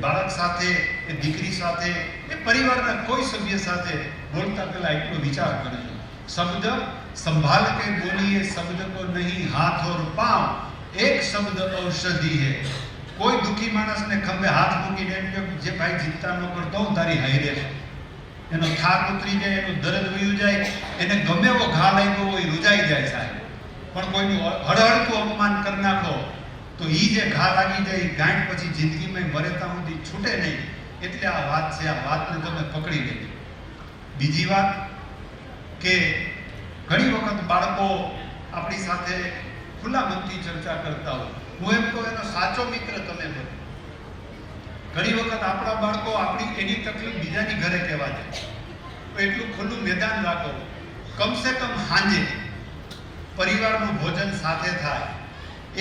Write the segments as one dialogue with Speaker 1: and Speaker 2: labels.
Speaker 1: બાળક સાથે, એ દીકરી સાથે, એ પરિવારના કોઈ સભ્ય સાથે બોલતા પહેલા એટલો વિચાર કરજો, શબ્દ સંભાલ કે બોલીએ, શબ્દ કો નહીં હાથ ઓર પાँव, એક શબ્દ ઔષધિ હે. કોઈ દુઃખી માણસને ખંભે હાથ મૂકીને એમ કે જે ભાઈ ચિંતા ન કરતો હું તારી હારે છું, એનો થાક ઉતરી જાય, એનું દર્દ વયું જાય, એને ગમે એવો ઘા લાગ્યો હોય રૂજાઈ જાય સાહેબ. પણ કોઈનું હળહળતું અપમાન કરી નાખો તો એ જે ઘા લાગી જાય ગાંઠ પછી જિંદગીમાં મરેતા સુધી છૂટે નહીં. એટલે આ વાત છે, આ વાતને તમે પકડી લેજો. બીજી વાત કે ઘણી વખત બાળકો આપણી સાથે ખુલ્લા મનથી ચર્ચા કરતા હોય, હું એમ કહું એનો સાચો મિત્ર તમે બનો. ઘણી વખત આપણા બાળકો આપણી એની તકલીફ બીજાની ઘરે કહેવા જાય, તો એટલું ખુલ્લું મેદાન રાખો. કમસે કમ સાંજે પરિવારનું ભોજન સાથે થાય.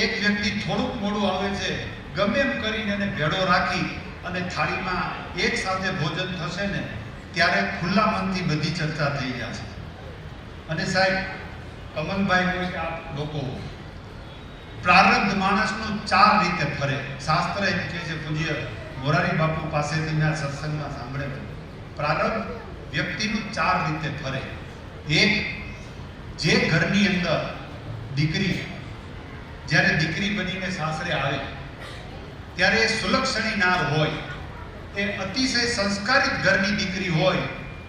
Speaker 1: એક વ્યક્તિ થોડુંક મોડું આવે છે, ગમે એમ કરીને એને ભેળો રાખી અને થાળીમાં એક સાથે ભોજન થશે ને ત્યારે ખુલ્લા મનથી બધી ચર્ચા થઈ જશે. અને સાહેબ કમલભાઈ હોય કે આપ લોકો, પ્રારબ્ધ માણસનું 4 રીતે ફરે. શાસ્ત્ર એમ કહે છે, પૂજ્ય મોરારી બાપુ પાસેથી મેં આ સત્સંગમાં સાંભળેલું, પ્રારબ્ધ વ્યક્તિનું 4 રીતે ફરે. એક, જે ઘરની અંદર દીકરી જ્યારે દીકરી બનીને સાસરે આવે ત્યારે એ સુલક્ષણી નાર હોય, એ અતિશય સંસ્કારિત ઘરની દીકરી હોય,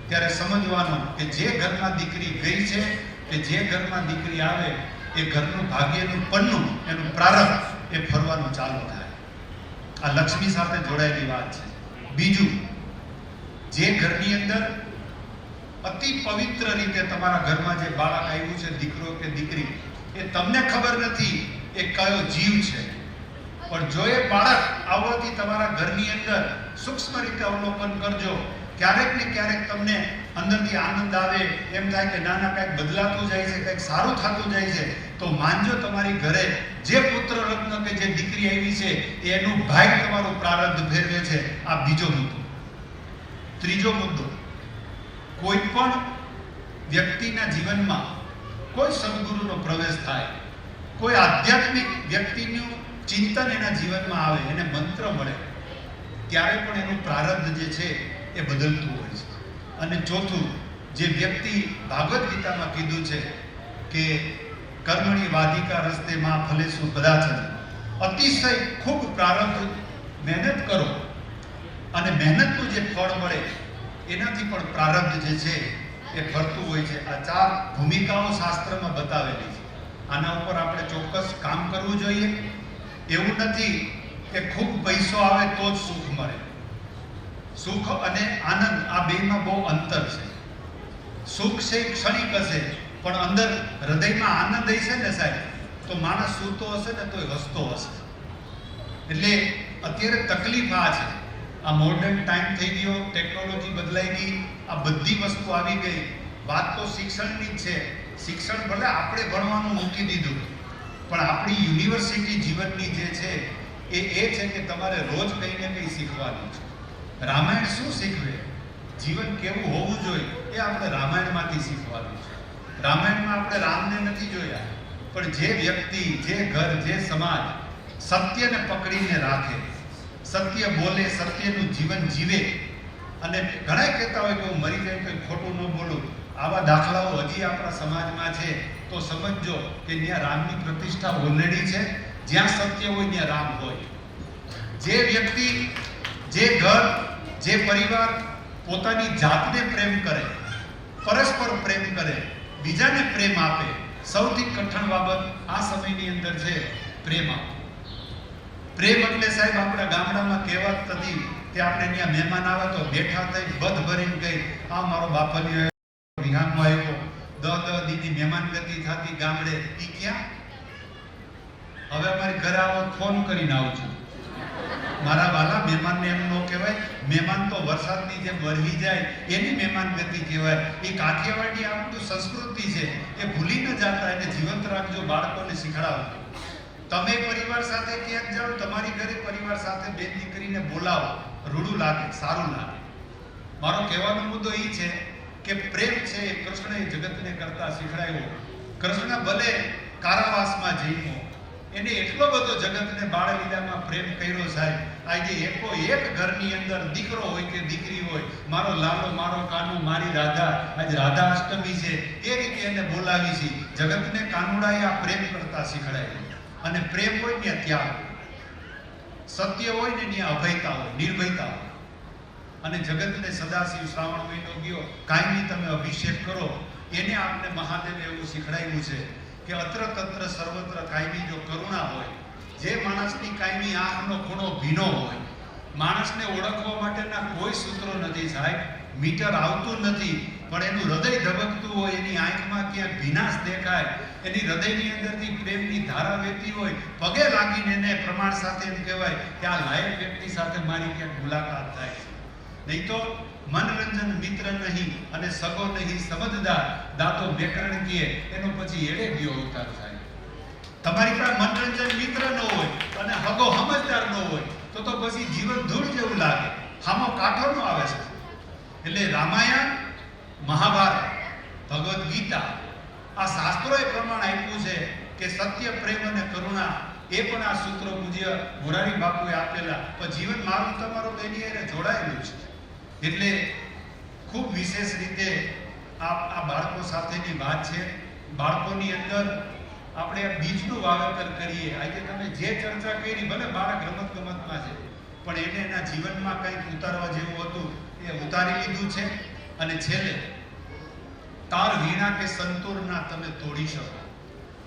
Speaker 1: ત્યારે સમજવાનું કે જે ઘરમાં દીકરી ગઈ છે કે જે ઘરમાં દીકરી આવે એ ઘરનું ભાગ્યનું પન્નું, એનું પ્રારંભ એ ફરવાનું ચાલુ થાય. આ લક્ષ્મી સાથે જોડાયેલી વાત છે. બીજું, જે ઘરની અંદર અતિ પવિત્ર રીતે તમારા ઘરમાં જે બાળક આવ્યું છે, દીકરો કે દીકરી, એ તમને ખબર નથી એ કયો જીવ છે, પણ જો એ બાળક આવવાથી તમારા ઘરની અંદર સૂક્ષ્મ રીતે અવલોકન કરજો, ક્યારેક ને ક્યારેક તમને અંદરથી આનંદ આવે, એમ થાય કે ના ના કંઈક બદલાતું જાય છે, કંઈક સારું થતું જાય છે, તો માનજો તમારી ઘરે જે પુત્ર રત્ન કે જે દીકરી આવી છે એનું ભાઈ તમારું પ્રારબ્ધ ફેરવે છે. આ બીજો મુદ્દો. ત્રીજો મુદ્દો, કોઈ પણ વ્યક્તિના જીવનમાં કોઈ સદગુરુનો પ્રવેશ થાય, કોઈ આધ્યાત્મિક વ્યક્તિનું ચિંતન એના જીવનમાં આવે, એને મંત્ર મળે, ત્યારે પણ એનું પ્રારબ્ધ જે છે એ બદલતું હોય છે. અને ચોથું, જે વ્યક્તિ ભાગવત ગીતામાં કીધું છે કે કર્મણી વાધિકા રસ્તે માં ફલેસુ કદાચન, અતિશય ખૂબ પ્રારબ્ધ મહેનત કરો અને મહેનતનું જે ફળ મળે એનાથી પણ પ્રારબ્ધ જે છે એ ફરતું હોય છે. આ 4 ભૂમિકાઓ શાસ્ત્રમાં બતાવેલી છે. આના ઉપર આપણે ચોક્કસ કામ કરવું જોઈએ. એવું નથી કે ખૂબ પૈસો આવે તો જ સુખ મળે. સુખ અને આનંદ આ બેમાં બહુ અંતર છે. સુખ છે ક્ષણિક હશે, પણ અંદર હૃદયમાં આનંદ હશે ને સાહેબ, તો માણસ સૂતો હશે ને તો હસતો હશે. એટલે અત્યારે તકલીફ આ છે, આ મોડર્ન ટાઈમ થઈ ગયો, ટેકનોલોજી બદલાઈ ગઈ, આ બધી વસ્તુ આવી ગઈ. વાત તો શિક્ષણની જ છે. શિક્ષણ ભલે આપણે ભણવાનું મૂકી દીધું, પણ આપણી યુનિવર્સિટી જીવનની જે છે એ છે કે તમારે રોજ કંઈ ને કંઈ શીખવાનું છે. રામાયણ શું શીખવે, જીવન કેવું હોવું જોઈએ એ આપણે રામાયણમાંથી શીખવાનું છે. રામાયણમાં આપણે રામને નથી જોયા, પણ જે વ્યક્તિ, જે ઘર, જે સમાજ સત્યને પકડીને રાખે, સત્ય બોલે, સત્યનું જીવન જીવે, અને ઘણા કહેતા હોય કે હું મરી જાય તો ખોટું ન બોલું, આવા દાખલાઓ હજી આપણા સમાજમાં છે, તો સમજો કે ત્યાં રામની પ્રતિષ્ઠા ઓલરેડી છે. જ્યાં સત્ય હોય ત્યાં રામ હોય. જે વ્યક્તિ, જે ઘર, જે પરિવાર પોતાની જાતને પ્રેમ કરે, પરસ્પર પ્રેમ કરે, બીજાને પ્રેમ આપે, સૌથી કઠણ બાબત આ સમયની અંદર છે પ્રેમ આપો. પ્રેમ એટલે સાહેબ આપણા ગામડામાં કહેવત હતી કે આપણે ત્યાં મહેમાન આવે તો બેઠા થઈ બધ ભરીને ગઈ, આ મારો બાપલિયો વિહાનમાં આવ્યો, 10 દીની મહેમાન ગતિ થતી ગામડે. ઈ ક્યાં? હવે અમારી ઘરે આવો ફોન કરીને આવું છું. મારા વાલા મહેમાનને એમ ન કહેવાય. મહેમાન તો વરસાદની જેમ વરવી જાય એની મહેમાન ગતિ કહેવાય. એ કાઠિયાવાડી આપણું સંસ્કૃતિ છે, એ ભૂલી ન જતા, એને જીવંત રાખજો, બાળકોને શીખડાવો. તમે પરિવાર સાથે ક્યાંક જાઓ, તમારી ઘરે પરિવાર સાથે બેન દીકરીને બોલાવો, રૂડું લાગે, સારું લાગે. મારો કહેવાનો મુદ્દો એ છે કે પ્રેમ છે એ કૃષ્ણએ જગતને કરતા શીખડાયો. કૃષ્ણ ભલે કારાવાસમાં જન્મો, એને એટલો બધો જગતને બાળલીલામાં પ્રેમ કર્યો સાહેબ. આજે એકો એક ઘરની અંદર દીકરો હોય કે દીકરી હોય, મારો લાલો, મારો કાનો, મારી રાધા, આજે રાધા અષ્ટમી છે એ રીતે એને બોલાવી છે. જગતને કાનુડાએ આ પ્રેમ કરતા શીખડાય. અને પ્રેમ હોય ને ત્યાગ, સત્ય હોય ને ત્યાં અભયતા હોય, નિર્ભયતા હોય. અને જગતને સદાશિવ શ્રાવણ મહિનો ગયો, કાયમી તમે અભિષેક કરો. એને આપણે મહાદેવે એવું શીખડાવ્યું છે કે અત્ર તત્ર સર્વત્ર કાયમી જો કરુણા હોય, જે માણસની કાયમી આંખનો ખૂણો ભીનો હોય, માણસને ઓળખવા માટેના કોઈ સૂત્રો નથી સાહેબ, મીટર આવતું નથી, પણ એનું હૃદય ધબકતું હોય, એની આંખમાં ક્યાંક ભીનાશ દેખાય, એની હૃદયની અંદરથી પ્રેમની ધારા વહેતી હોય, પગે લાગીને એને પ્રમાણ સાથે એમ કહેવાય કે આ લાયક વ્યક્તિ સાથે મારી ક્યાંક મુલાકાત થાય છે. નહીં તો મનરંજન મિત્ર નહીં અને સગો નહીં સમજદાર, દાતો બેકરણ કીએ એનો પછી એડે ગયો અવતાર થાય. તમારી પાસે મનરંજન મિત્ર ન હોય અને હગો સમજદાર ન હોય તો પછી જીવન ધૂળ જેવું લાગે, હામો કાંઠો નો આવે છે. એટલે રામાયણ, મહાભારત, ભગવદ્ ગીતા આ શાસ્ત્રોએ પ્રમાણ આપ્યું છે કે સત્ય, પ્રેમ અને કરુણા એ પણ આ સૂત્રો પૂજ્ય મોરારી બાપુએ આપેલા. પણ જીવન મારું તમારું એની હારે જોડાયેલું છે. એટલે ખૂબ વિશેષ રીતે આ બાળકો સાથેની વાત છે. બાળકોની અંદર આપણે બીજનું વાવેતર કરીએ. આજે તમે જે ચર્ચા કરી, ભલે બાળક રમત ગમતમાં છે, પણ એને એના જીવનમાં કંઈક ઉતારવા જેવું હતું એ ઉતારી લીધું છે. અને છેલ્લે તાર વીણા કે સંતૂર ના તમે તોડી શકો.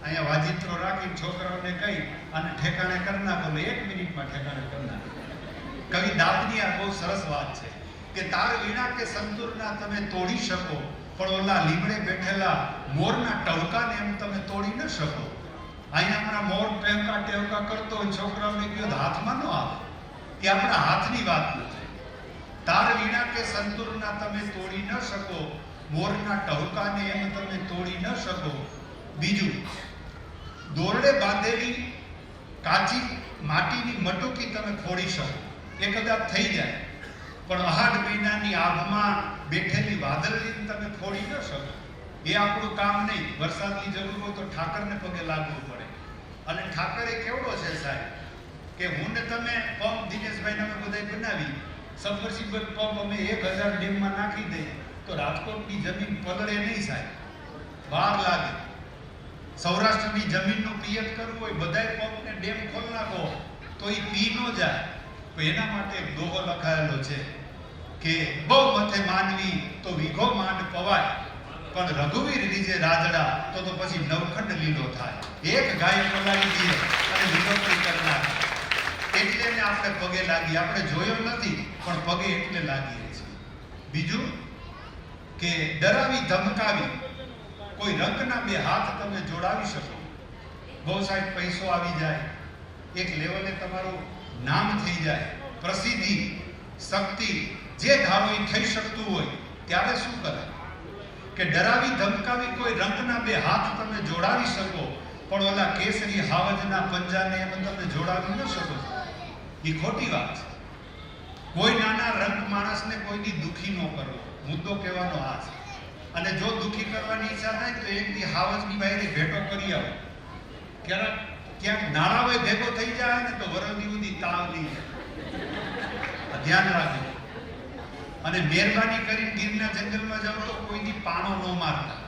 Speaker 1: અહીંયા વાજિત્રો રાખી છોકરાઓને કહી અને ઠેકાણે કરી નાખો, 1 મિનિટમાં ઠેકાણે કરી નાખો. કવિ દાંતની આ બહુ સરસ વાત છે કે તાર વીણા કે સંતૂરના તમે તોડી શકો, પણ ઓલા લીમડે બેઠેલા મોરના ટવકાને એમ તમે તોડી ન શકો. અહીંયા હમણાં મોર ટેવકા કરતો હોય, છોકરાઓને કહ્યું હાથમાં ન આવે, એ આપણા હાથની વાત નથી. તાર વીણા કે સંતૂરના તમે તોડી ન શકો, મોરના ટવકાને એમ તમે તોડી ન શકો. બીજું, દોરડે બાંધેલી કાચી માટીની મટુકી તમે ફોડી શકો, એ કદાચ થઈ જાય, પણ 8 મહિનાની આભમાં બેઠેલી વાદળીને તમે ફોડી ન શકો. એ આપણું કામ નહીં. વરસાદની જરૂર હોય તો ઠાકરને પગે લાગવું પડે. અને ઠાકર એ કેવડો છે સાહેબ કે હું ને તમે પંપ દિનેશભાઈ અમે બધા બનાવી, સબમર્સિબલ પંપ અમે 1000 ડેમમાં નાખી દઈએ તો રાજકોટની જમીન પલળે નહીં સાહેબ, વાર લાગે. સૌરાષ્ટ્રની જમીનનું પિયત કરવું હોય, બધાય પંપને ડેમ ખોલ નાખો તો એ પી ન જાય. તો એના માટે એક દોહો લખાયેલો છે કે બહુ મથે માનવી તો વીઘો માંડ પવાય, પણ રઘુવીર રીજે રાજડા તો પછી નવખંડ લીલો થાય. એક ગાય પલાવી દઈએ અને લીલોતરી કરી નાખે. એટલે એને આપણે પગે લાગી. આપણે જોયો નથી પણ પગે એટલે લાગીએ છીએ. બીજું કે ડરાવી ધમકાવી કોઈ રંગના 2 હાથ તમે જોડાવી શકો. બહુ સાહેબ પૈસો આવી જાય, એક લેવલે તમારું નામ થઈ જાય, પ્રસિદ્ધિ, શક્તિ, જે ધારો એ થઈ શકતું હોય, ત્યારે શું કરે કે ડરાવી ધમકાવી કોઈ રંગના 2 હાથ તમે જોડાવી શકો, પણ ઓલા કેસરી હાવજના પંજાને એમ તમે જોડાવી ન શકો. એ ખોટી વાત છે. કોઈ નાના રંગ માણસને કોઈની દુખી ન કરવો, મુદ્દો કહેવાનો આ છે. અને જો દુખી કરવાની ઈચ્છા થાય તો એક દી હાવજની બાઈને ભેટો કરી આવો. ક્યાંક નાળા હોય ભેગો થઈ જાય ને તો વરદી ઉદી તાવ નહીં જાય. ધ્યાન રાખજો. અને મહેરબાની કરી ગીરના જંગલમાં જાઓ તો કોઈની પાણો ન મારતા,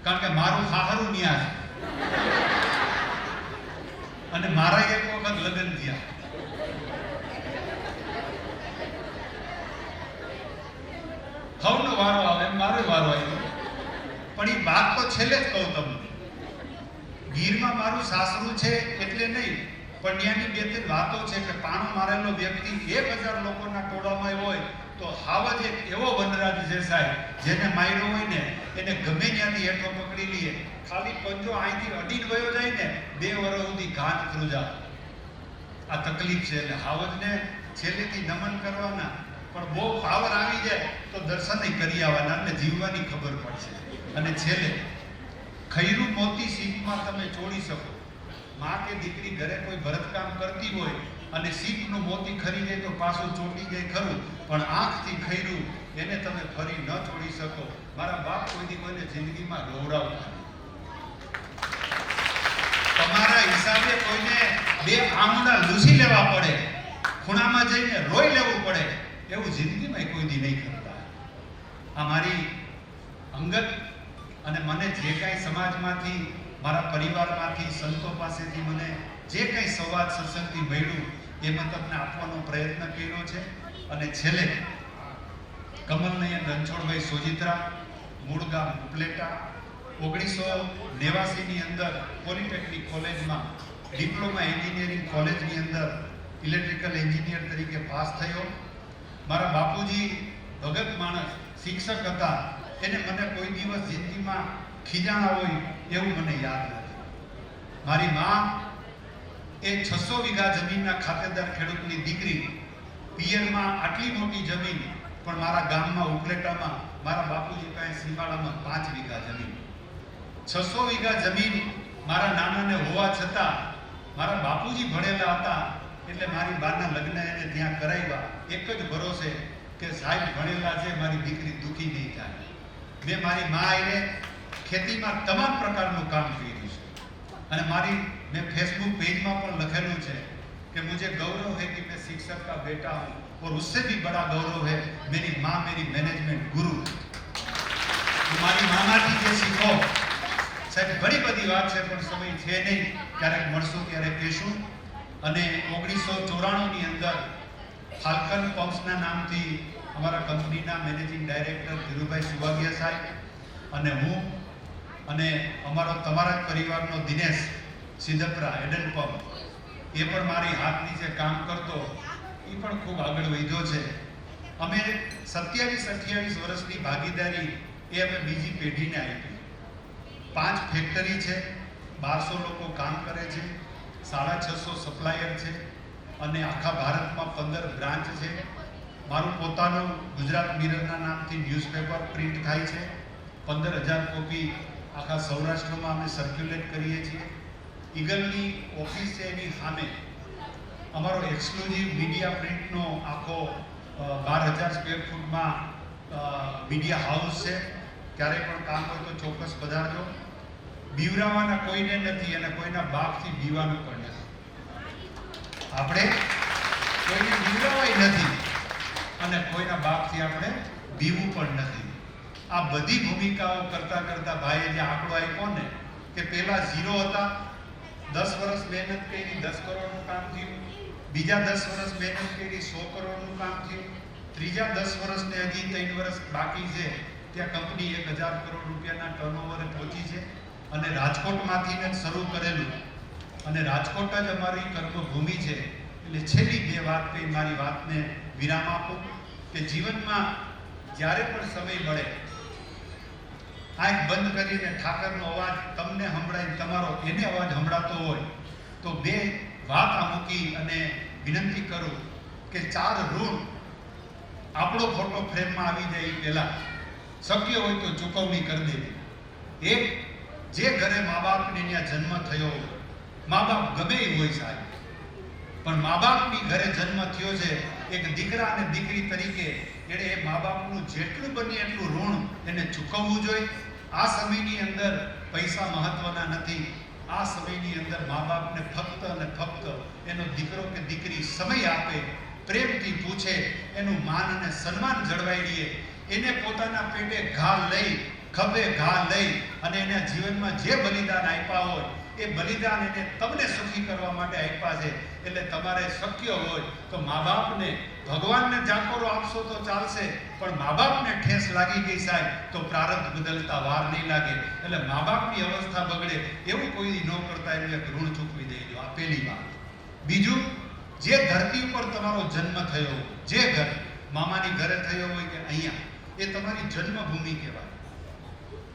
Speaker 1: કારણ કે મારું હાહરું ન્યા છે. અને મારા એક વખત લગ્ન થયા. હવનો વારો આવે, મારો વારો આવ્યો. પણ એ વાત તો છેલ્લે જ કહું તમને. ગીરમાં મારું સાસરું છે એટલે નહીં, પણ ત્યાંની 2-3 વાતો છે કે પાણો મારેલો વ્યક્તિ 1000 લોકોના ટોળામાં હોય તો હાવજ એક એવો વનરાજ છે સાહેબ, જેને માર્યો હોય ને એને ગમે ત્યાંથી હેઠો પકડી લઈએ. ખાલી પંજો અહીંથી અડીને વયો જાય ને 2 વર્ષ સુધી ઘાટ ધ્રુજા. આ તકલીફ છે. એટલે હાવજને છેલ્લેથી નમન કરવાના, પણ બહુ પાવર આવી જાય તો દર્શન કરી આવવાના, એટલે જીવવાની ખબર પડશે. અને છેલ્લે ખૈરું મોતી સીપમાં તમે ચોડી શકો. માં કે દીકરી ઘરે કોઈ ભરતકામ કરતી હોય અને સીપનું મોતી ખરીદે તો પાછું ચોટી જાય ખરું, પણ આંખથી ખૈરું એને તમે ફરી ન છોડી શકો. મારા બાપ કોઈની કોઈને જિંદગીમાં ગૌરવતા તમારા બે આંગળા લૂસી લેવા પડે, ખૂણામાં જઈને રોઈ લેવું પડે, એવું જિંદગીમાં કોઈ દી નહીં કરતા. આ મારી અંગત અને મને જે કાંઈ સમાજમાંથી, મારા પરિવારમાંથી, સંતો પાસેથી મને જે કંઈ સંવાદ સત્સંગથી મળ્યું એ મેં તમને આપવાનો પ્રયત્ન કર્યો છે. અને છેલ્લે કમલનયન રણછોડભાઈ સોજિત્રા, મૂળ ગામ ઉપલેટા, 1989 ની અંદર પોલિટેકનિક કોલેજમાં ડિપ્લોમા એન્જિનિયરિંગ કોલેજની અંદર ઇલેક્ટ્રિકલ એન્જિનિયર તરીકે પાસ થયો. મારા બાપુજી ભગત માણસ શિક્ષક હતા, એને મને કોઈ દિવસ જિંદગીમાં ખીજાણા હોય એવું મને યાદ નથી. મારી માં એ 600 વીઘા જમીનના ખાતેદાર ખેડૂતની દીકરી, પિયરમાં આટલી મોટી જમીન, પણ મારા ગામમાં ઉપલેટામાં મારા બાપુજી પાસે સીમાડામાં 5 વીઘા જમીન. 600 વીઘા જમીન મારા નાનાને હોવા છતાં મારા બાપુજી ભણેલા હતા એટલે મારી બાના લગ્ન એને ત્યાં કરાવ્યા, એક જ ભરોસે કે સાહેબ ભણેલા છે, મારી દીકરી દુખી નહીં થાય. મેં મારી મા એને ખેતીમાં તમામ પ્રકારનું કામ કર્યું છે. અને મેં ફેસબુક પેજમાં પણ લખેલું છે कि मुझे गौरव है कि मैं शिक्षक का बेटा हूँ और उससे भी बड़ा गौरव है मेरी माँ मेरी मैनेजमेंट गुरु. મારી મામાંથી જે શીખો સાહેબ, ઘણી બધી વાત છે પણ સમય છે નહીં, ક્યારેક મળશું ત્યારે કહેશું. અને 1994 ની અંદર ફાલ્કન પમ્પ્સના નામથી અમારા કંપનીના મેનેજિંગ ડાયરેક્ટર ધીરુભાઈ સુવાગિયા સાહેબ અને હું અને અમારો તમારા પરિવારનો દિનેશ સિદ્ધપરા એડન પંપ, એ પણ મારી હાથ નીચે કામ કરતો, એ પણ ખૂબ આગળ વધ્યો છે. અમે 27-28 વર્ષની ભાગીદારી એ અમે બીજી પેઢીને આપી. 5 ફેક્ટરી છે, 1200 લોકો કામ કરે છે, 650 સપ્લાયર છે અને આખા ભારતમાં 15 બ્રાન્ચ છે. મારું પોતાનું ગુજરાત મિરરના નામથી ન્યૂઝપેપર પ્રિન્ટ થાય છે. 15,000 કોપી આખા સૌરાષ્ટ્રમાં અમે સર્ક્યુલેટ કરીએ છીએ. ઈગલની ઓફિસ છે, એની સામે અમારો એક્સક્લુઝિવ મીડિયા પ્રિન્ટનો આખો 12,000 સ્ક્વેર ફૂટમાં મીડિયા હાઉસ છે. ક્યારેય પણ કામ હોય તો ચોક્કસ પધારજો. બીવરાવાના કોઈને નથી અને કોઈના બાપથી બીવાનું પણ નથી. આપણે કોઈને બીવરાવાય નથી અને કોઈના બાપથી આપણે બીવું પણ નથી. આ બધી ભૂમિકાઓ કરતા કરતા ભાઈએ જે આંકડો આપ્યો ને કે પહેલા 0 હતા, 10 વર્ષ મહેનત કરી 10 કરોડનું કામ થયું, બીજા 10 વર્ષ મહેનત કરી 100 કરોડનું કામ થયું, ત્રીજા 10 વર્ષને હજી 3 વર્ષ બાકી છે ત્યાં કંપની 1,000 કરોડ રૂપિયાના ટર્નઓવરે પહોંચી છે. અને રાજકોટમાંથી જ શરૂ કરેલું અને રાજકોટ જ અમારી કર્મભૂમિ છે. એટલે છેલ્લી 2 વાત કહી મારી વાતને વિરામ આપું કે જીવનમાં જ્યારે પણ સમય મળે, આંખ બંધ કરીને ઠાકરનો અવાજ તમને સંભળાય, તમારો એને અવાજ સંભળાતો હોય તો 2 વાત આ મૂકી અને વિનંતી કરું કે 4 ઋણ આપણો ફોટો ફ્રેમમાં આવી જાય એ પહેલા શક્ય હોય તો ચૂકવણી કરી દેવી. એક, જે ઘરે મા બાપને ત્યાં જન્મ થયો હોય, મા બાપ ગમે એ હોય સાહેબ, પણ મા બાપની ઘરે જન્મ થયો છે, એક દીકરા અને દીકરી તરીકે એણે એ મા બાપનું જેટલું બને એટલું ઋણ એને ચૂકવવું જોઈએ. આ સમયની અંદર પૈસા મહત્વના નથી. આ સમયની અંદર મા બાપને ફક્ત અને ફક્ત એનો દીકરો કે દીકરી સમય આપે, પ્રેમથી પૂછે, એનું માન અને સન્માન જળવાઈ રહે, એને પોતાના પેટે ઘા લઈ, ખભે ઘા લઈ અને એના જીવનમાં જે બલિદાન આપ્યા હોય એ બલિદાન એને તમને સુખી કરવા માટે આપ્યા છે. એટલે તમારે શક્ય હોય તો મા બાપને, ભગવાનને જાકોરો આપશો તો ચાલશે, પણ મા બાપને ઠેસ લાગી ગઈ સાહેબ તો પ્રારબ્ધ બદલતા વાર નહીં લાગે. એટલે મા બાપની અવસ્થા બગડે એવું કોઈ ન કરતા એનું એક ઋણ ચૂકવી દેજો. આ પહેલી વાત. બીજું, જે ધરતી ઉપર તમારો જન્મ થયો, જે ઘર મામાની ઘરે થયો હોય કે અહીંયા, એ તમારી જન્મભૂમિ કહેવાય.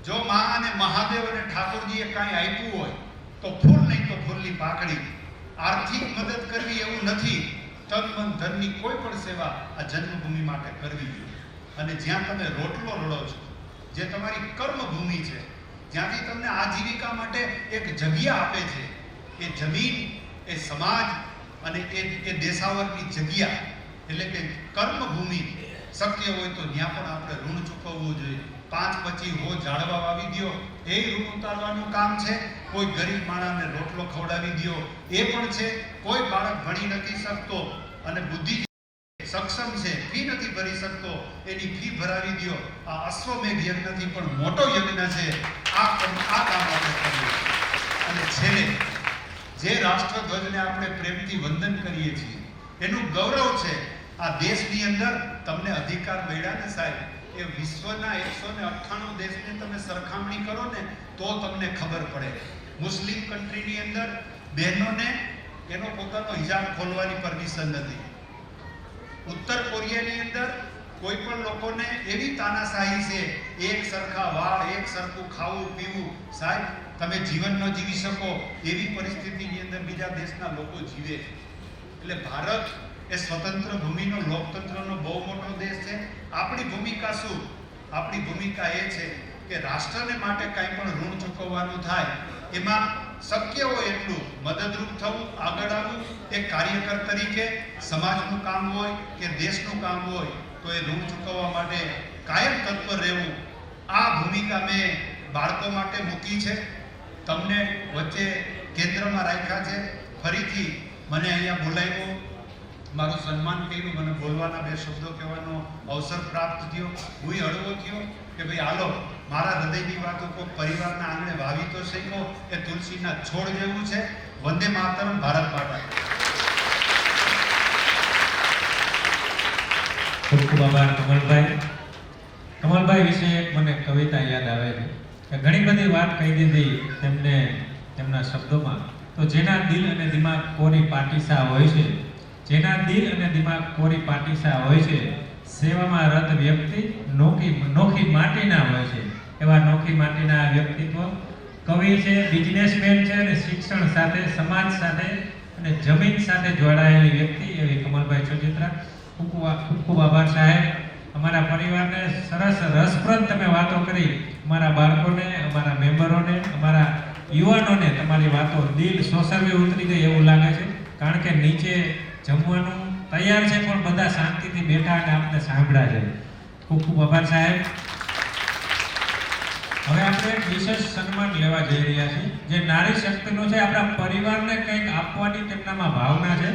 Speaker 1: જો મા અને મહાદેવ અને ઠાકોરજીએ કાંઈ આપ્યું હોય તો ફૂલ નહીં તો ફૂલની પાકડી. આર્થિક મદદ કરવી એવું નથી, તન મન ધનની કોઈ પણ સેવા આ જન્મભૂમિ માટે કરવી જોઈએ. અને જ્યાં તમે રોટલો રડો છો, જે તમારી કર્મભૂમિ છે, જ્યાંથી તમને આજીવિકા માટે એક જગ્યા આપે છે, એ જમીન, એ સમાજ અને એ દેશાવરની જગ્યા એટલે કે કર્મભૂમિ, શક્ય હોય તો ત્યાં પણ આપણે ઋણ ચૂકવવું જોઈએ. 5 પછી હો ઝાડવા વાવી દ્યો એ ઋણ ઉતારવાનું કામ છે. કોઈ ગરીબ માણસને રોટલો ખવડાવી દ્યો એ પણ છે. કોઈ બાળક ભણી નથી શકતો અને બુદ્ધિ સક્ષમ છે, ફી નથી ભરી શકતો, એની ફી ભરાવી દ્યો. આ અશ્વમેઘ યજ્ઞથી પણ મોટો યજ્ઞ છે. આ કામ આપણે કરીએ. અને છેલ્લે જે રાષ્ટ્રધ્વજને આપણે પ્રેમથી વંદન કરીએ છીએ એનું ગૌરવ છે. આ દેશની અંદર તમને અધિકાર મળ્યા ને સાહેબ, એ વિશ્વના 198 દેશને તમે સરખામણી કરો ને તો તમને ખબર પડે. મુસ્લિમ કન્ટ્રીની અંદર બહેનોને એનો પોતાનો હિજાબ ખોલવાની પરમિશન નથી. ઉત્તર કોરિયાની અંદર કોઈ પણ લોકોને એવી તાનાશાહી છે, એક સરખા વાળ, એક સરખું ખાવું પીવું. સાહેબ તમે જીવન ન જીવી શકો એવી પરિસ્થિતિની અંદર બીજા દેશના લોકો જીવે છે. એટલે ભારત એ સ્વતંત્ર ભૂમિનો, લોકતંત્રનો બહુ મોટો દેશ છે. આપણી ભૂમિકા શું? આપણી ભૂમિકા એ છે કે રાષ્ટ્રને માટે કાંઈ પણ ઋણ ચૂકવવાનું થાય એમાં શક્ય હોય એટલું મદદરૂપ થવું, આગળ આવવું. એક કાર્યકર તરીકે સમાજનું કામ હોય કે દેશનું કામ હોય તો એ ઋણ ચૂકવવા માટે કાયમ તત્પર રહેવું. આ ભૂમિકા મેં બાળકો માટે મૂકી છે. તમને વચ્ચે કેન્દ્રમાં રાખ્યા છે. ફરીથી મને અહીંયા બોલાવ્યો, મારું સન્માન કર્યું, મને બોલવાના 2 શબ્દો કહેવાનો અવસર પ્રાપ્ત થયો. હું હળવો થયો કે ભાઈ હાલો મારા હૃદયની વાતો કોઈ પરિવારના આંગણે વાવી તો શીખો. એ તુલસીના છોડ જેવું છે. વંદે માતરમ, ભારત માતા.
Speaker 2: ખૂબ ખૂબ આભાર કમલભાઈ. કમલભાઈ વિશે એક મને કવિતા યાદ આવે છે કે ઘણી બધી વાત કહી દીધી તેમને તેમના શબ્દોમાં. તો જેના દિલ અને દિમાગ કોરી પાટીસા હોય છે, જેના દિલ અને દિમાગ કોરી પાટીસા હોય છે, સેવામાં રત વ્યક્તિ નોખી માટીના હોય છે. એવા નોખી માટીના વ્યક્તિત્વ કવિ છે, બિઝનેસમેન છે અને શિક્ષણ સાથે, સમાજ સાથે અને જમીન સાથે જોડાયેલી વ્યક્તિ એવી કમલભાઈ સોજિત્રા. ખૂબ ખૂબ આભાર સાહેબ. અમારા પરિવારને સરસ રસપ્રદ તમે વાતો કરી. અમારા બાળકોને, અમારા મેમ્બરોને, અમારા યુવાનોને તમારી વાતો દિલ સોસરવી ઉતરી ગઈ એવું લાગે છે. કારણ કે નીચે જમવાનું તૈયાર છે પણ બધા શાંતિથી બેઠા અને આપને સાંભળ્યા છે. ખૂબ ખૂબ આભાર સાહેબ. હવે આપણે એક વિશેષ સન્માન લેવા જઈ રહ્યા છીએ જે નારી શક્તિનું છે. આપણા પરિવારને કંઈક આપવાની તેમનામાં ભાવના છે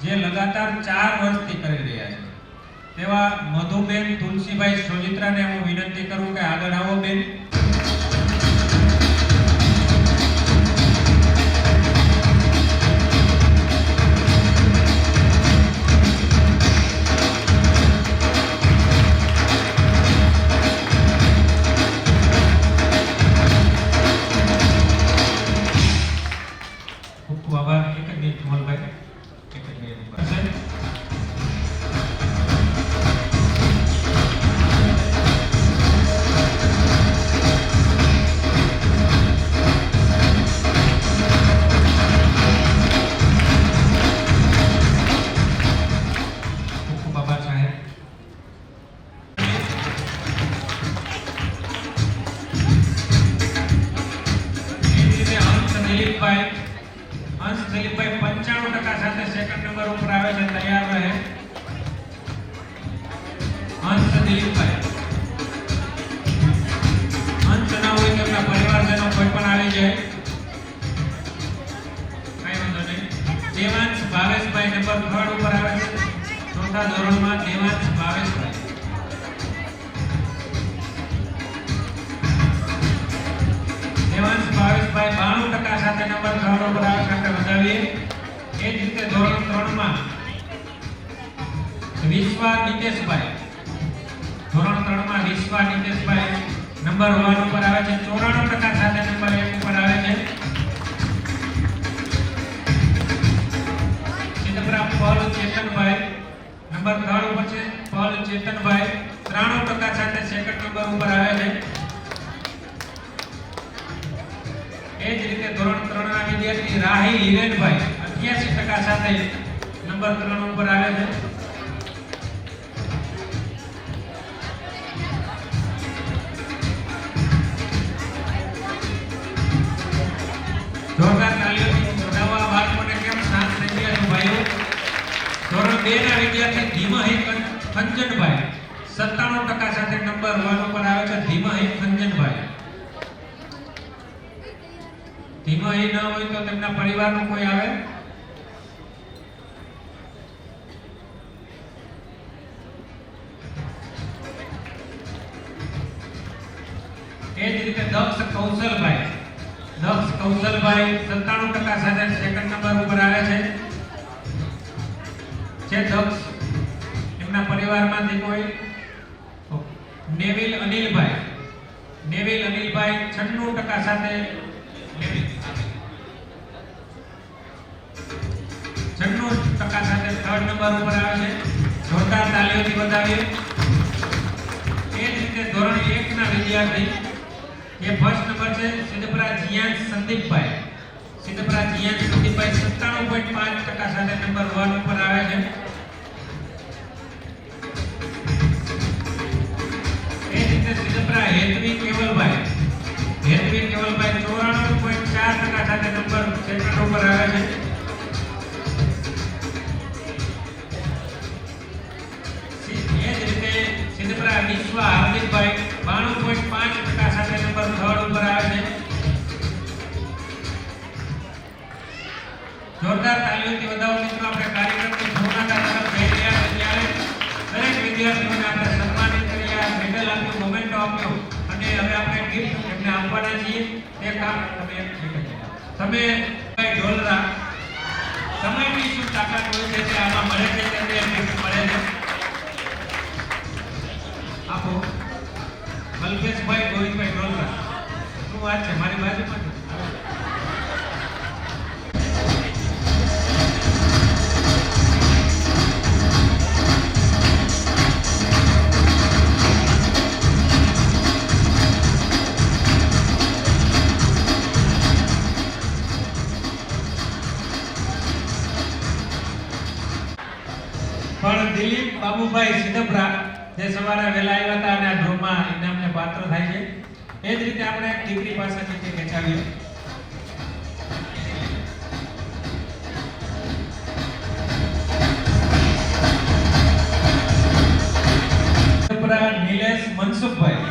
Speaker 2: જે લગાતાર 4 વર્ષથી કરી રહ્યા છે. તેવા મધુબેન તુલસીભાઈ સોજિત્રાને હું વિનંતી કરું કે આગળ આવો બેન. ખૂબ ખૂબ આભાર. એક જ મિનિટ કમલભાઈ, એક જ મિનિટ. હંસ દિલીપભાઈ 95% સાથે સેકન્ડ નંબર ઉપર આવે છે. તૈયાર રહે હંસ દિલીપભાઈ. હંસ ના હોય તો એમના પરિવારજનો કોઈ પણ આવી જાય, કઈ વાંધો નહીં. દેવાંશ ભાવેશભાઈ નંબર 3 ઉપર આવે છે. 4થા ધોરણમાં દેવાંશ ભાવેશભાઈ. દેવાંશ ભાવેશભાઈ 92% સાથે નંબર 3 ઉપર આવે છે. વધાવીએ. એ જ રીતે ધોરણ 3 માં વિશ્વા નિતેશભાઈ, ધોરણ 3 માં વિશ્વા નિતેશભાઈ નંબર 1 ઉપર આવે છે. 94% સાથે નંબર 1 ઉપર આવે છે. સિદ્ધપુરા પલ ચેતનભાઈ નંબર 3 ઉપર છે. પલ ચેતનભાઈ 93% સાથે સેકન્ડ નંબર ઉપર આવે છે. એ જ રીતે ધોરણ 3 ના વિદ્યાર્થી રાહી હિરેનભાઈ 88% સાથે નંબર 3 ઉપર આવે છે. જોરદાર તાલીઓથી વધાવવા બાળકોને કેમ શાંત થઈ ગયા છો ભાઈઓ. ધોરણ 2 ના વિદ્યાર્થી ધીમહી કંચનભાઈ 97% સાથે નંબર 1 ઉપર આવે છે ધીમહી સંજનભાઈ. ધીમહી ન હોય તો તેમના પરિવારનું કોઈ આવે? એ જ રીતે દક્ષ કૌશલભાઈ. દક્ષ કૌશલભાઈ 97% સાથે સેકન્ડ નંબર ઉપર આવે છે. જે દક્ષ એમના પરિવારમાંથી કોઈ? નેવિલ અનિલભાઈ. નેવિલ અનિલભાઈ 96% સાથે 96% સાથે થર્ડ નંબર ઉપર આવે છે. જોરદાર તાલીઓથી વધાવીએ. એ જ રીતે ધોરણ 1 ના વિદ્યાર્થી ये फर्स्ट नंबर છે સિદ્ધપરા જીયાન સંદીપભાઈ. સિદ્ધપરા જીયાન સંદીપભાઈ 97.5% સાથે નંબર 1 ઉપર આવે છે. એ રીતે સિદ્ધપરા હેતવી કેવલભાઈ. હેતવી કેવલભાઈ 94.4% સાથે નંબર સેકન્ડ ઉપર આવે છે. એ જ રીતે સિદ્ધપરા વિશ્વા હાર્દિકભાઈ 92.5% સાથે નંબર 3 ઉપર આવે છે. જોરદાર તાલીઓથી વધાવો મિત્રો. આપણે કાર્યક્રમની પૂર્ણતા તરફ જઈ રહ્યા છીએ ત્યારે દરેક વિદ્યાર્થીઓને આપણે સન્માનિત કર્યા, મેડલ આપ્યું, મોમેન્ટો આપ્યો અને હવે આપણે ગિફ્ટ એમને આપવાના છીએ. તે કામ તમે ઢોલરા સમયની શું તાકાત હોય છે તે આમાં મળે છે, તેમને ગિફ્ટ મળે છે. આપો કલ્પેશભાઈ ગોવિંદભાઈ ઢોલરા. શું વાત છે, મારી બાજુમાં છે. પણ દિલીપ બાબુભાઈ સિદ્ધપરા જે સવારે વહેલા આવ્યા હતા અને આ ડ્રોમાં ઇનામને પાત્ર થાય છે. એ જ રીતે આપણે એક દીકરી પાસેથી તે ખેંચાવીએ. સિદ્ધપરા નિલેશ મનસુખભાઈ.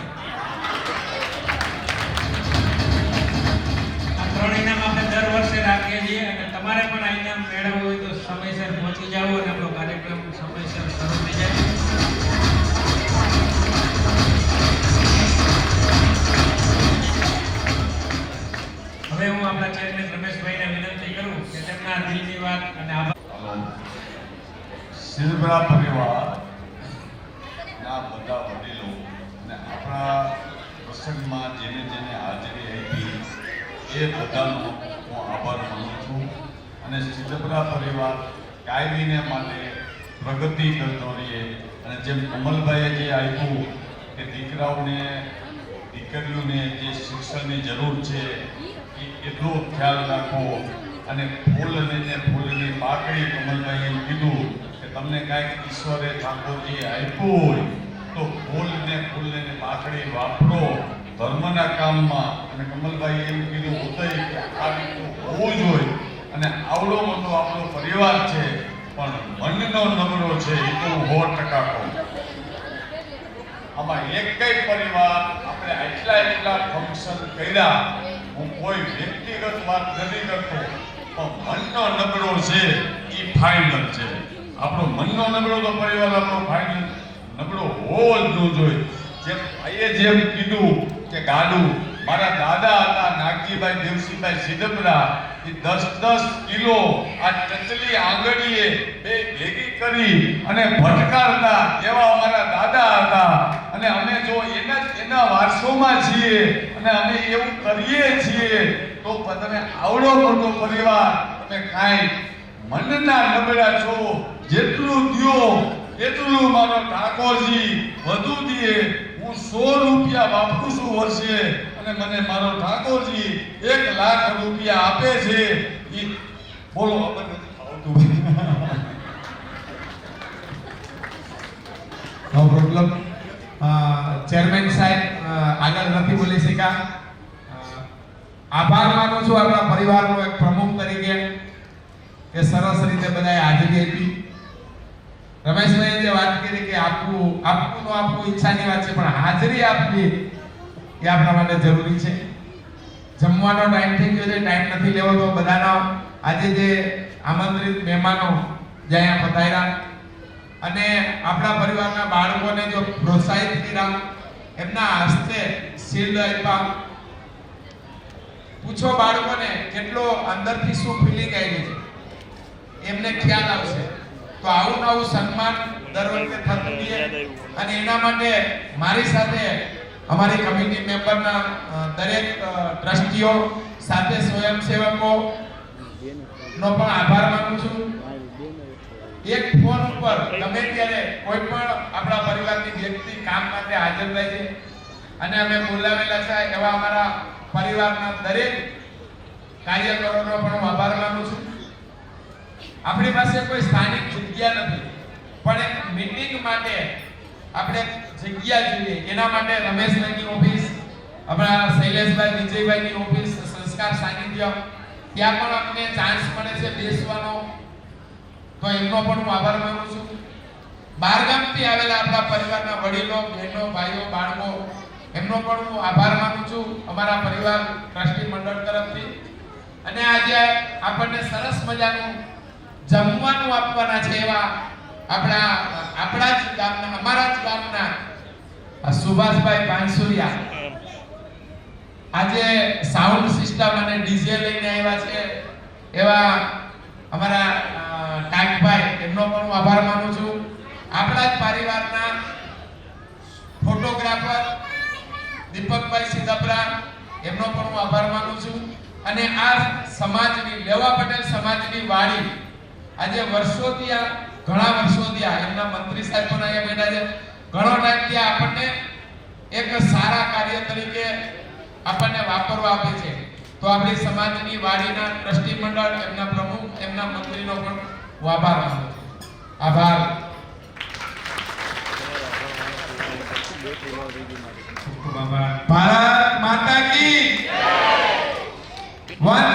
Speaker 2: આ 3 ઇનામ આપણે દર વર્ષે રાખીએ છીએ અને તમારે પણ આ ઇનામ મેળવવું હોય તો સમયસર પહોંચી જાઓ અને આપણો કાર્યક્રમ સમયસર શરૂ થઈ જાય. હવે હું આપણા ચેરમેન રમેશભાઈને વિનંતી કરું કે તેમના દિલની વાત અને આભાર.
Speaker 3: સિદ્ધપરા પરિવાર ના બધા વડીલો અને આપણા પ્રસંગમાં જેને જેને હાજરી આપી એ બધાનો હું આભાર માનું છું. અને સિદ્ધપરા પરિવાર કાયમીને માટે પ્રગતિ કરતો રહીએ. અને જેમ કમલભાઈએ જે આપ્યું કે દીકરાઓને દીકરીઓને જે શિક્ષણની જરૂર છે એ એટલો ખ્યાલ રાખો. અને ફૂલ અને ફૂલની પાકડી કમલભાઈએ એમ કીધું કે તમને કાંઈક ઈશ્વરે ઠાકોરજીએ આપ્યું હોય તો ફૂલને પાકડી વાપરો ધર્મના કામમાં. અને કમલભાઈએ એમ કીધું ઉદય કે આ રીતનું હોવું જોઈએ. અને આવડો મોટો આપણો પરિવાર છે પણ મનનો નબળો છે એ તો 100% કહું. આમાં એક કઈ પરિવાર આપણે એટલા ફંક્શન કર્યા, હું કોઈ વ્યક્તિગત વાત નથી કરતો, પણ મનનો નબળો છે એ ફાઇનલ છે. આપણો મનનો નબળો તો પરિવાર આપણો ફાઇનલ નબળો હોવો જ ન જોઈએ. જેમ ભાઈએ જેમ કીધું કે ગાડું, મારા દાદા હતા નાગજીભાઈ દેવસિંહભાઈ સિદ્ધપરા, એ 10-10 કિલો આ ટચલી આંગળીએ બે ભેગી કરી અને ભટકારતા એવા અમારા દાદા હતા. અને અમે જો એના વારસોમાં છીએ અને અમે એવું કરીએ છીએ તો તમે આવડો મોટો પરિવાર, તમે કાંઈ મનના નબળા છો. જેટલું દ્યો એટલું મારો ઠાકોરજી વધુ દે. હું 100 રૂપિયા વાપરું છું વર્ષે અને મને મારો ઠાકોરજી 1 લાખ રૂપિયા આપે છે. એ બોલો ખબર નથી આવતું.
Speaker 4: નો પ્રોબ્લેમ. ચેરમેન સાહેબ આગળ નથી બોલી શક્યા. આભાર માનું છું આપણા પરિવારનો એક પ્રમુખ તરીકે કે સરસ રીતે બધાએ હાજરી આપી. રમેશભાઈએ જે વાત કરી કે આપવું તો આપવું ઈચ્છાની વાત છે, પણ હાજરી આપવી એ આપણા માટે જરૂરી છે. જમવાનો ટાઈમ થઈ ગયો છે, ટાઈમ નથી લેવો તો બધાનો આજે જે આમંત્રિત મહેમાનો જે અહીંયા પધાર્યા અને આપણા પરિવારના બાળકોને જો પ્રોત્સાહિત કર્યા, એમના હસ્તે શિલ્ડ આપ્યા. પૂછો બાળકોને કેટલો અંદરથી શું ફીલિંગ આવી છે, એમને ખ્યાલ આવશે. તો આવું નવું સન્માન દર વખતે થતું રહે અને એના માટે મારી સાથે અમારી કમિટી મેમ્બરના દરેક ટ્રસ્ટીઓ સાથે સ્વયંસેવકો નો પણ આભાર માનું છું. એક ફોન ઉપર ગમે ત્યારે કોઈ પણ આપણા પરિવારની વ્યક્તિ કામ માટે હાજર રહે છે અને અમે બોલાવેલા છે એવા અમારા પરિવારના દરેક કાર્યકરોનો પણ હું આભાર માનું છું. આપણી પાસે કોઈ સ્થાનિક જગ્યા નથી, પણ એક મીટિંગ માટે આપણે જગ્યા જોઈએ. એના માટે રમેશભાઈની ઓફિસ, આપણા શૈલેષભાઈ વિજયભાઈની ઓફિસ સંસ્કાર સાનિધ્ય, ત્યાં પણ અમને ચાન્સ મળે છે બેસવાનો, તો એમનો પણ હું આભાર માનું છું. બહારગામથી આવેલા આપણા પરિવારના વડીલો, બહેનો, ભાઈઓ, બાળકો, એમનો પણ હું આભાર માનું છું અમારા પરિવાર ટ્રસ્ટી મંડળ તરફથી. અને આજે આપણને સરસ મજાનું જમવાનું આપવાના છે એવા આપણા જ ગામના, અમારા જ ગામના સુભાષભાઈ પાનસુરિયા આજે સાઉન્ડ સિસ્ટમ અને ડીજે લઈને આવ્યા છે એવા અમારા ટાકભાઈ, એમનો પણ હું આભાર માનું છું. આપણા જ પરિવારના ફોટોગ્રાફર દીપકભાઈ સિદ્ધપરા, એમનો પણ હું આભાર માનું છું. અને આ સમાજની, લેવા પટેલ સમાજની વાડી આજે વર્ષોથી, ઘણા વર્ષોથી એમના મંત્રી સાહેબ પણ અહીંયા બેઠા છે, ઘણો ટાઈમથી આપણને એક સારા કાર્ય તરીકે આપણને વાપરવા આપે છે. તો આપણી સમાજની વાડીના ટ્રસ્ટી મંડળ, એમના પ્રમુખ, એમના મંત્રીનો પણ હું આભાર માનું છું. આભાર.
Speaker 2: ખૂબ આભાર.
Speaker 4: ભારત માતા કી જય. વંદે